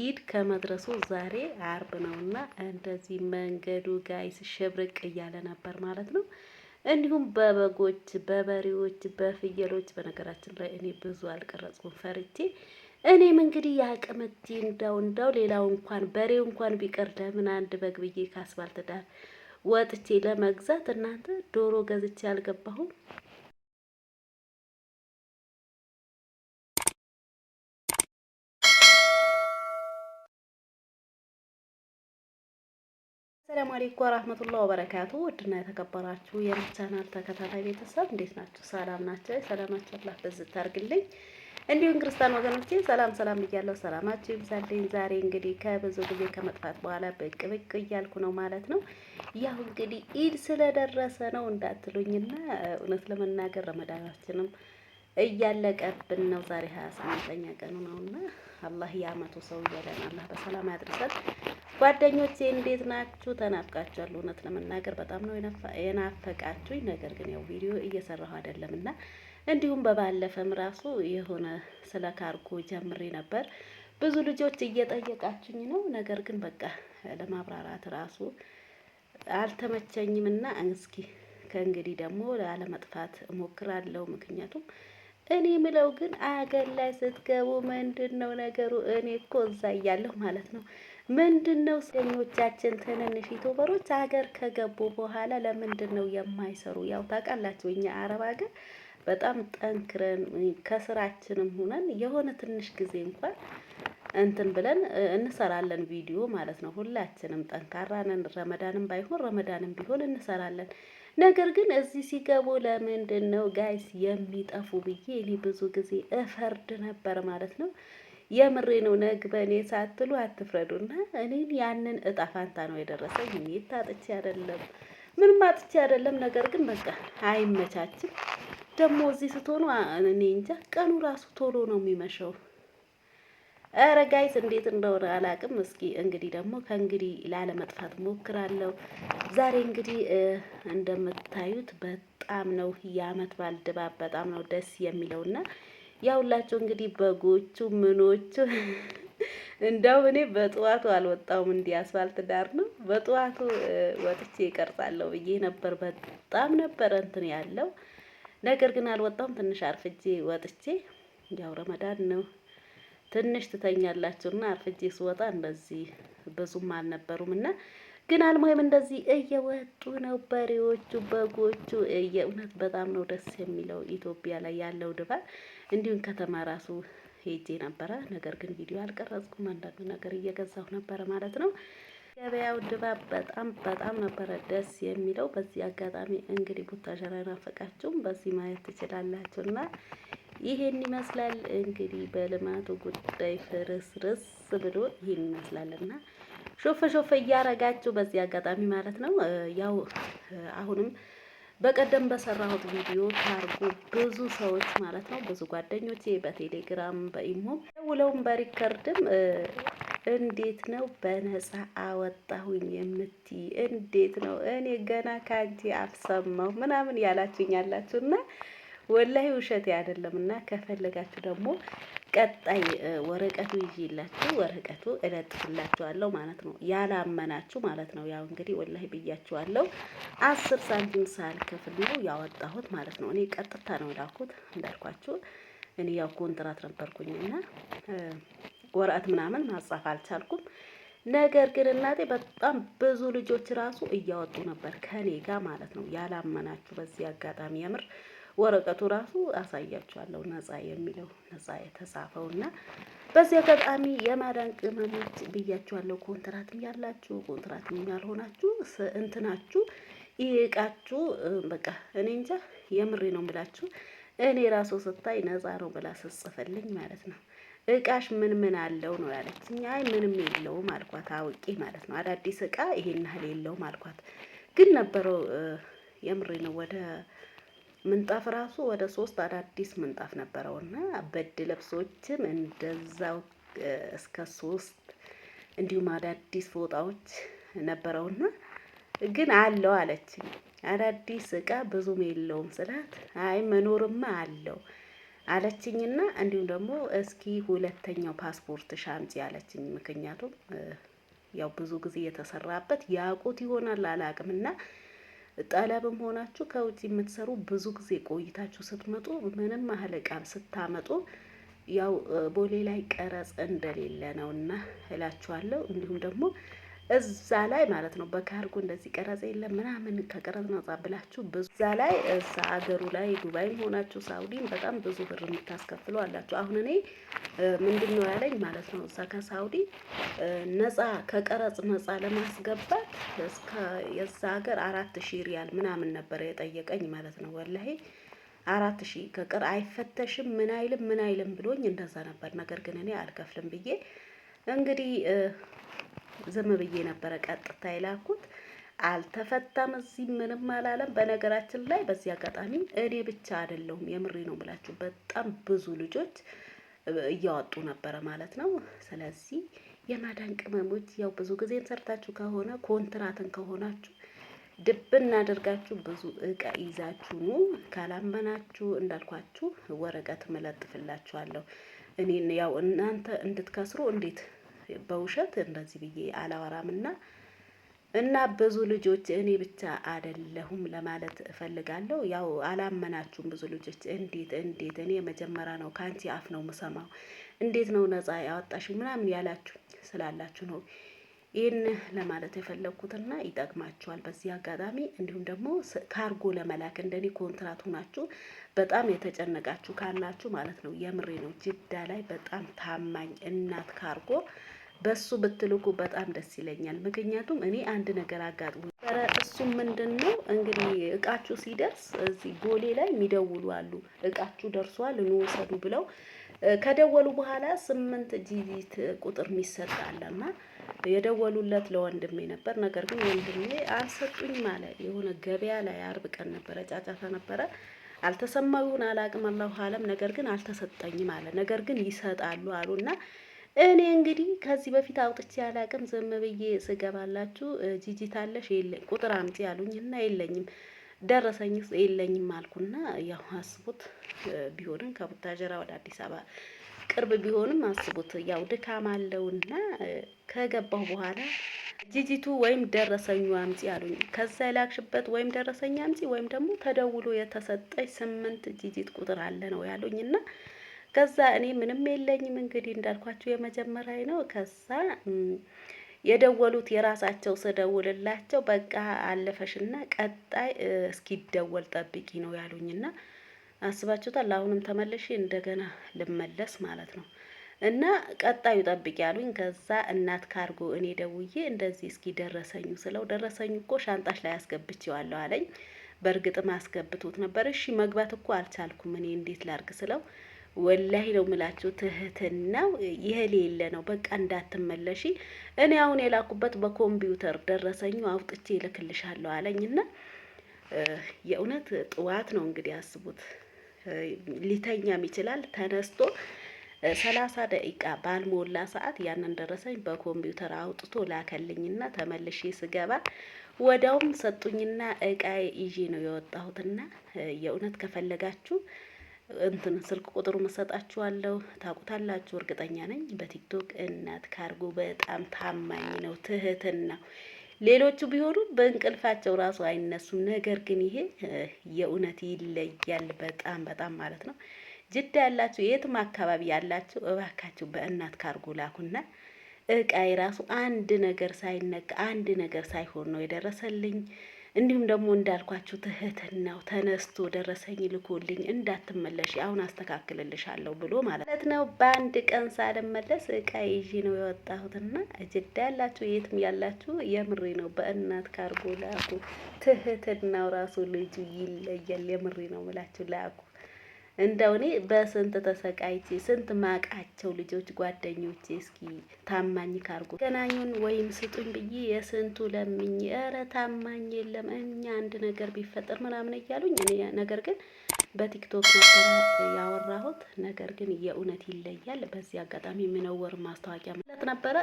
ኢድ ከመድረሱ ዛሬ አርብ ነውና እንደዚህ መንገዱ ጋይስ ሽብርቅ እያለ ነበር ማለት ነው። እንዲሁም በበጎች፣ በበሬዎች፣ በፍየሎች በነገራችን ላይ እኔ ብዙ አልቀረጽኩም ፈርቼ። እኔም እንግዲህ ያቅምቲ እንዳው ሌላው እንኳን በሬው እንኳን ቢቀር ለምን አንድ በግ ብዬ ካስባልት ዳር ወጥቼ ለመግዛት እናንተ ዶሮ ገዝቼ አልገባሁም። ሰላም አለይኩም ወራህመቱላሂ ወበረካቱ። ውድና የተከበራችሁ የቻናል ተከታታይ ቤተሰብ እንዴት ናችሁ? ሰላም ናችሁ? ሰላማችሁ አላህ በዝት አድርግልኝ። እንዲሁም ክርስቲያን ወገኖቼ ሰላም እያለሁ ሰላማችሁ ይብዛልኝ። ዛሬ እንግዲህ ከብዙ ጊዜ ከመጥፋት በኋላ ብቅ እያልኩ ነው ማለት ነው። ያው እንግዲህ ኢድ ስለደረሰ ነው እንዳትሉኝና እውነት ለመናገር ረመዳናችንም እያለቀብን ነው። ዛሬ 28ኛ ቀኑ ነውና አላህ ያመቱ ሰው ይበለን። አላህ በሰላም ያድርሰን። ጓደኞቼ እንዴት ናችሁ? ተናፍቃችኋል። እውነት ለመናገር በጣም ነው የናፈቃችሁኝ። ነገር ግን ያው ቪዲዮ እየሰራሁ አይደለምና እንዲሁም በባለፈም ራሱ የሆነ ስለ ካርጎ ጀምሬ ነበር። ብዙ ልጆች እየጠየቃችሁኝ ነው። ነገር ግን በቃ ለማብራራት ራሱ አልተመቸኝምና እስኪ ከእንግዲህ ደግሞ ላለመጥፋት እሞክራለሁ። ምክንያቱም እኔ ምለው ግን አገር ላይ ስትገቡ ምንድነው ነገሩ? እኔ እኮ እዛ እያለሁ ማለት ነው ምንድነው ሰኞቻችን ትንንሽ ዩቲዩበሮች ሀገር ከገቡ በኋላ ለምንድነው የማይሰሩ? ያው ታውቃላችሁ እኛ አረብ ሀገር በጣም ጠንክረን ከስራችንም ሆነን የሆነ ትንሽ ጊዜ እንኳን እንትን ብለን እንሰራለን ቪዲዮ ማለት ነው። ሁላችንም ጠንካራ ነን። ረመዳንም ባይሆን ረመዳንም ቢሆን እንሰራለን። ነገር ግን እዚህ ሲገቡ ለምንድነው ጋይስ የሚጠፉ ብዬ እኔ ብዙ ጊዜ እፈርድ ነበር ማለት ነው። የምሬ ነው። ነግበኔ ሳትሉ አትፍረዱና እኔን ያንን እጣ ፋንታ ነው የደረሰኝ። እኔ ታጥቼ አይደለም ምንም አጥቼ አይደለም። ነገር ግን በቃ አይመቻችም። ደግሞ እዚህ ስትሆኑ እኔ እንጃ ቀኑ ራሱ ቶሎ ነው የሚመሸው። ኧረ ጋይስ እንዴት እንደሆነ አላውቅም። እስኪ እንግዲህ ደግሞ ከእንግዲህ ላለመጥፋት ሞክራለሁ። ዛሬ እንግዲህ እንደምታዩት በጣም ነው የዓመት በዓል ድባብ በጣም ነው ደስ የሚለውና ያውላችሁ እንግዲህ በጎቹ ምኖቹ እንደው እኔ በጠዋቱ አልወጣሁም። እንዲህ አስፋልት ዳር ነው በጠዋቱ ወጥቼ እቀርጻለሁ ብዬ ነበር። በጣም ነበር እንትን ያለው ነገር ግን አልወጣሁም። ትንሽ አርፍጄ ወጥቼ ያው ረመዳን ነው ትንሽ ትተኛላችሁና አርፍጄ ስወጣ እንደዚህ ብዙም አልነበሩምና ግን አልሞይም እንደዚህ እየወጡ ነው በሬዎቹ፣ በጎቹ። የእውነት በጣም ነው ደስ የሚለው ኢትዮጵያ ላይ ያለው ድባብ። እንዲሁም ከተማ ራሱ ሄጄ ነበረ። ነገር ግን ቪዲዮ አልቀረጽኩም። አንዳንድ ነገር እየገዛሁ ነበረ ማለት ነው። ገበያው ድባብ በጣም ነበረ ደስ የሚለው። በዚህ አጋጣሚ እንግዲህ ቡታጀራ ናፈቃችሁም በዚህ ማየት ትችላላችሁና ይሄን ይመስላል እንግዲህ በልማቱ ጉዳይ ፍርስርስ ብሎ ይሄን ይመስላልና ሾፈ እያረጋችሁ በዚህ አጋጣሚ ማለት ነው። ያው አሁንም በቀደም በሰራሁት ቪዲዮ ካርጎ ብዙ ሰዎች ማለት ነው ብዙ ጓደኞቼ በቴሌግራም በኢሞ ደውለውም በሪከርድም እንዴት ነው በነፃ አወጣሁኝ የምትይ? እንዴት ነው እኔ ገና ካንቺ አልሰማሁ ምናምን ያላችሁኝ ያላችሁና ወላሂ ውሸቴ አይደለምና ከፈለጋችሁ ደግሞ ቀጣይ ወረቀቱ ይዤላችሁ ወረቀቱ እለጥፍላችኋለሁ ማለት ነው። ያላመናችሁ ማለት ነው። ያው እንግዲህ ወላሂ ብያችኋለሁ 10 ሳንቲም ሳልከፍል ነው ያወጣሁት ማለት ነው። እኔ ቀጥታ ነው ላኩት እንዳልኳችሁ። እኔ ያው ኮንትራት ነበርኩኝና ወረቀት ምናምን ማጻፍ አልቻልኩም። ነገር ግን እናቴ በጣም ብዙ ልጆች ራሱ እያወጡ ነበር ከኔ ጋር ማለት ነው። ያላመናችሁ በዚህ አጋጣሚ የምር ወረቀቱ ራሱ አሳያችኋለሁ። ነፃ የሚለው ነፃ የተጻፈውና በዚህ አጋጣሚ የማዳን ቅመሞች ብያችኋለሁ። ኮንትራትም ያላችሁ ኮንትራትም ያልሆናችሁ እንትናችሁ ይቃችሁ በቃ እኔ እንጃ የምሬ ነው ብላችሁ እኔ ራሱ ስታይ ነፃ ነው ብላ ስጽፈልኝ ማለት ነው። እቃሽ ምን አለው ነው ያለችኝ። አይ ምንም የለውም አልኳት አውቄ ማለት ነው። አዳዲስ እቃ ይሄን ያህል የለውም አልኳት። ግን ነበረው የምሬ ነው ወደ ምንጣፍ ራሱ ወደ 3 አዳዲስ ምንጣፍ ነበረውና በድ ልብሶችም እንደዛው እስከ 3 እንዲሁም አዳዲስ ፎጣዎች ነበረውና ግን አለው አለችኝ። አዳዲስ እቃ ብዙም የለውም ስላት አይ መኖርማ አለው አለችኝና እንዲሁም ደግሞ እስኪ ሁለተኛው ፓስፖርት ሻምጪ አለችኝ። ምክንያቱም ያው ብዙ ጊዜ የተሰራበት ያውቁት ይሆናል አላቅምና ጠለብም ሆናችሁ ከውጭ የምትሰሩ ብዙ ጊዜ ቆይታችሁ ስትመጡ ምንም ያህል ዕቃ ስታመጡ ያው ቦሌ ላይ ቀረጽ እንደሌለ ነውና እላችኋለሁ። እንዲሁም ደግሞ እዛ ላይ ማለት ነው በካርጎ እንደዚህ ቀረጽ የለም ምናምን ከቀረጽ ነጻ ብላችሁ ብዙ እዛ ላይ እዛ አገሩ ላይ ዱባይም ሆናችሁ ሳውዲም በጣም ብዙ ብር የምታስከፍሉ አላችሁ። አሁን እኔ ምንድነው ያለኝ ማለት ነው እዛ ከሳውዲ ነጻ ከቀረጽ ነጻ ለማስገባት እስከ የዛ ሀገር 4000 ሪያል ምናምን ነበር የጠየቀኝ ማለት ነው። ወላሂ 4000 ከቀር አይፈተሽም ምን አይልም ብሎኝ እንደዛ ነበር። ነገር ግን እኔ አልከፍልም ብዬ እንግዲህ ዝም ብዬ ነበረ ቀጥታ የላኩት። አልተፈታም፣ እዚህ ምንም አላለም። በነገራችን ላይ በዚህ አጋጣሚ እኔ ብቻ አይደለሁም፣ የምሬ ነው ብላችሁ በጣም ብዙ ልጆች እያወጡ ነበረ ማለት ነው። ስለዚህ የማዳን ቅመሞች ያው ብዙ ጊዜም ሰርታችሁ ከሆነ ኮንትራትን ከሆናችሁ ድብን እናደርጋችሁ ብዙ እቃ ይዛችሁ ኑ። ካላመናችሁ እንዳልኳችሁ ወረቀት መለጥፍላችኋለሁ። እኔን ያው እናንተ እንድትከስሩ እንዴት በውሸት እንደዚህ ብዬ አላወራምና እና ብዙ ልጆች እኔ ብቻ አይደለሁም ለማለት እፈልጋለሁ። ያው አላመናችሁም ብዙ ልጆች እንዴት እኔ መጀመሪያ ነው ካንቺ አፍ ነው የምሰማው፣ እንዴት ነው ነፃ ያወጣሽው ምናምን ያላችሁ ስላላችሁ ነው ይህን ለማለት የፈለኩትና ይጠቅማችኋል በዚህ አጋጣሚ። እንዲሁም ደግሞ ካርጎ ለመላክ እንደኔ ኮንትራት ሆናችሁ በጣም የተጨነቃችሁ ካላችሁ ማለት ነው የምሬ ነው ጅዳ ላይ በጣም ታማኝ እናት ካርጎ በሱ ብትልኩ በጣም ደስ ይለኛል። ምክንያቱም እኔ አንድ ነገር አጋጥሞ እሱም ምንድነው እንግዲህ እቃችሁ ሲደርስ እዚህ ቦሌ ላይ የሚደውሉ አሉ። እቃችሁ ደርሷል ኑ ውሰዱ ብለው ከደወሉ በኋላ 8 ዲጂት ቁጥር የሚሰጣልና የደወሉለት ለወንድሜ ነበር። ነገር ግን ወንድሜ አልሰጡኝም አለ። የሆነ ገበያ ላይ አርብ ቀን ነበረ፣ ጫጫታ ነበረ። አልተሰማዩን አላቅም አላሁ አለም። ነገር ግን አልተሰጠኝም አለ። ነገር ግን ይሰጣሉ አሉና እኔ እንግዲህ ከዚህ በፊት አውጥቼ አላቅም። ዝም ብዬ ስገባላችሁ ጂጂት አለሽ የለኝ ቁጥር አምጪ ያሉኝና የለኝም፣ ደረሰኝስ የለኝም አልኩና ያው አስቡት ቢሆንም ከቡታጀራ ወደ አዲስ አበባ ቅርብ ቢሆንም አስቡት ያው ድካም አለውና ከገባሁ በኋላ ጂጂቱ ወይም ደረሰኙ አምጪ ያሉኝ። ከዛ የላክሽበት ወይም ደረሰኝ አምጪ ወይም ደግሞ ተደውሎ የተሰጠኝ 8 ጂጂት ቁጥር አለ ነው ያሉኝና ከዛ እኔ ምንም የለኝም እንግዲህ እንዳልኳችሁ የመጀመሪያ ነው። ከዛ የደወሉት የራሳቸው ስደውልላቸው በቃ አለፈሽና ቀጣይ እስኪደወል ጠብቂ ነው ያሉኝና አስባችሁታል። አሁንም ተመልሼ እንደገና ልመለስ ማለት ነው እና ቀጣዩ ጠብቂ ያሉኝ። ከዛ እናት ካርጎ እኔ ደውዬ እንደዚህ እስኪ ደረሰኙ ስለው ደረሰኙ እኮ ሻንጣሽ ላይ አስገብቼዋለሁ አለኝ። በእርግጥም አስገብቶት ነበር። እሺ መግባት እኮ አልቻልኩም እኔ እንዴት ላርግ ስለው ወላሂ ነው ምላችሁ ትህትናው ይሄ ሌለ ነው። በቃ እንዳትመለሺ እኔ አሁን የላኩበት በኮምፒውተር ደረሰኙ አውጥቼ እልክልሻለሁ አለኝና የእውነት ጥዋት ነው እንግዲህ አስቡት። ሊተኛም ይችላል ተነስቶ 30 ደቂቃ ባልሞላ ሰዓት ያንን ደረሰኝ በኮምፒውተር አውጥቶ ላከልኝና ተመልሼ ስገባ ወዲያውም ሰጡኝና እቃ ይዤ ነው የወጣሁትና የእውነት ከፈለጋችሁ እንትን ስልክ ቁጥሩ መሰጣችኋለሁ፣ ታውቁታላችሁ እርግጠኛ ነኝ። በቲክቶክ እናት ካርጎ በጣም ታማኝ ነው፣ ትህትና ሌሎቹ ቢሆኑ በእንቅልፋቸው ራሱ አይነሱም። ነገር ግን ይሄ የእውነት ይለያል በጣም ማለት ነው። ጅዳ ያላችሁ የትም አካባቢ ያላችሁ እባካችሁ በእናት ካርጎ ላኩና እቃይ ራሱ አንድ ነገር ሳይነካ አንድ ነገር ሳይሆን ነው የደረሰልኝ። እንዲሁም ደግሞ እንዳልኳችሁ ትህትናው ተነስቶ ደረሰኝ ልኮልኝ እንዳትመለሽ አሁን አስተካክልልሻለሁ ብሎ ማለት ነው። በአንድ ቀን ሳልመለስ እቃ ይዤ ነው የወጣሁትና ጅዳ ያላችሁ የትም ያላችሁ የምሬ ነው በእናት ካርጎ ላኩ። ትህትናው ራሱ ልጁ ይለያል። የምሬ ነው ምላችሁ ላኩ። እንደው እኔ በስንት ተሰቃይቼ ስንት ማቃቸው ልጆች ጓደኞቼ እስኪ ታማኝ ካርጎ ገናኙን ወይም ስጡኝ ብዬ የስንቱ ለምኝ፣ ኧረ ታማኝ የለም እኛ አንድ ነገር ቢፈጠር ምናምን እያሉኝ እኔ ነገር ግን በቲክቶክ ነበር ያወራሁት። ነገር ግን የእውነት ይለያል። በዚህ አጋጣሚ ምነወር ማስታወቂያ ማለት ነበረ።